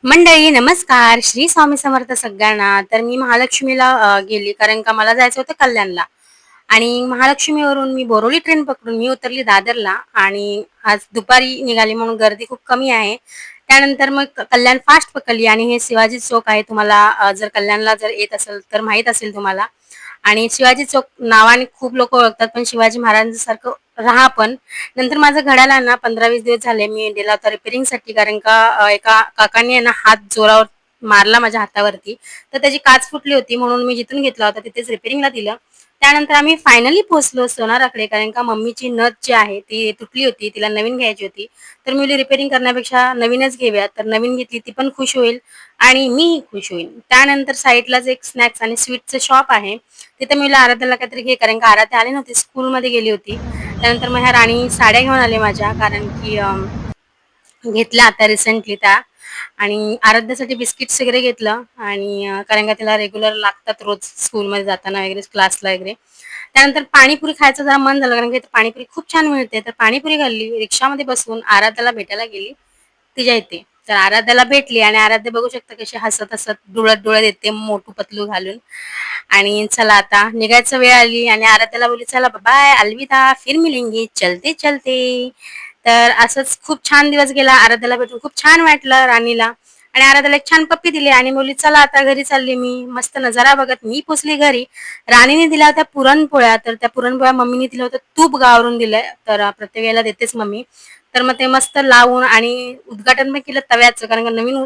मंडळी नमस्कार. श्री स्वामी समर्थ सगळ्यांना. तर मी महालक्ष्मीला गेली कारण का मला जायचं होतं कल्याणला आणि महालक्ष्मीवरून मी बोरोली ट्रेन पकडून मी उतरली दादरला आणि आज दुपारी निघाली म्हणून गर्दी खूप कमी आहे. त्यानंतर मग कल्याण फास्ट पकडली आणि हे शिवाजी चौक आहे. तुम्हाला जर कल्याणला जर येत असेल तर माहीत असेल तुम्हाला आणि शिवाजी चौक नावाने खूप लोकं ओळखतात, पण शिवाजी महाराजांसारखं राहा पण. नंतर माझं घड्याळ ना 15-20 दिवस झाले मी दिला होता रिपेअरिंगसाठी कारण का एका काकांनी आहे ना हात जोरावर मारला माझ्या हातावरती. तर त्याची काच फुटली होती म्हणून मी जिथून घेतला होता तिथेच रिपेअरिंगला दिलं. त्यानंतर आम्ही फायनली पोहोचलो सोनाराकडे कारण का मम्मीची नथ जी आहे ती तुटली होती. तिला नवीन घ्यायची होती. तर मी बोलली रिपेअरिंग करण्यापेक्षा नवीनच घेऊयात. तर नवीन घेतली ती पण खुश होईल आणि मीही खुश होईन. त्यानंतर साईडलाच एक स्नॅक्स आणि स्वीटचं शॉप आहे. तिथे मी म्हणलं आराध्याला काहीतरी घे कारण का आराध्या आली नव्हती, स्कूलमध्ये गेली होती. त्यानंतर मग ह्या राणी साड्या घेऊन आले माझ्या कारण की घेतल्या आता रिसेंटली त्या आणि आराध्यासाठी बिस्किट्स वगैरे घेतलं आणि कारण का तिला रेग्युलर लागतात रोज स्कूलमध्ये जाताना वगैरे क्लासला वगैरे. त्यानंतर पाणीपुरी खायचं जरा मन झालं कारण की इथे पाणीपुरी खूप छान मिळते. तर पाणीपुरी खाल्ली. रिक्षामध्ये बसून आराध्याला भेटायला गेली तिच्या इथे. तर आराध्याला भेटली आणि आराध्या बघू शकता कशी हसत-हसत, डुळत-डुळत येते मोठू पतलू घालून. आणि चला आता निघायची वेळ आली आणि आराध्याला बोलली, "चला बाय, अलविदा, फिर मिलेंगे, चलते-चलते." तर असंच खूप छान दिवस गेला. आराध्याला भेटून खूप छान वाटलं राणीला आणि आराध्याला एक छान पप्पी दिली आणि बोलली, "चला आता घरी चालली मी." मस्त नजारा बघत मी पोहोचली घरी. राणीने दिल्या होत्या पुरणपोळ्या, तर त्या पुरणपोळ्या मम्मीने दिलं होतं तूप गावरून दिलंय. तर प्रत्येक वेळेला देतेच मम्मी. तर मग ते मस्त लावून आणि उद्घाटन पण केलं तव्याचं कारण का नवीन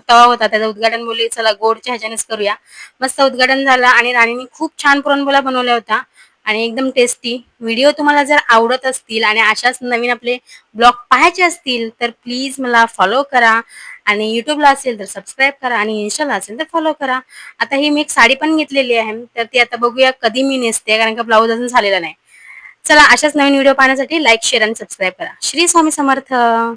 तवा होता त्याचं उद्घाटन बोलली चला गोडच्या ह्याच्यानेच करूया. मस्त उद्घाटन झालं आणि राणीने खूप छान पुरणपोळ्या बनवल्या होत्या आणि एकदम टेस्टी. व्हिडिओ तुम्हाला जर आवडत असतील आणि अशाच नवीन आपले ब्लॉग पाहायचे असतील तर प्लीज मला फॉलो करा आणि YouTubeला असेल तर सबस्क्राईब करा आणि Instaला असेल तर फॉलो करा. आता ही मी एक साडी पण घेतलेली आहे. तर ती आता बघूया कधी मी नेसते कारण का ब्लाउज अजून झालेला नाही. चला अशाच नवीन व्हिडिओ पाहण्यासाठी लाईक, शेअर आणि सबस्क्राईब करा. श्री स्वामी समर्थ.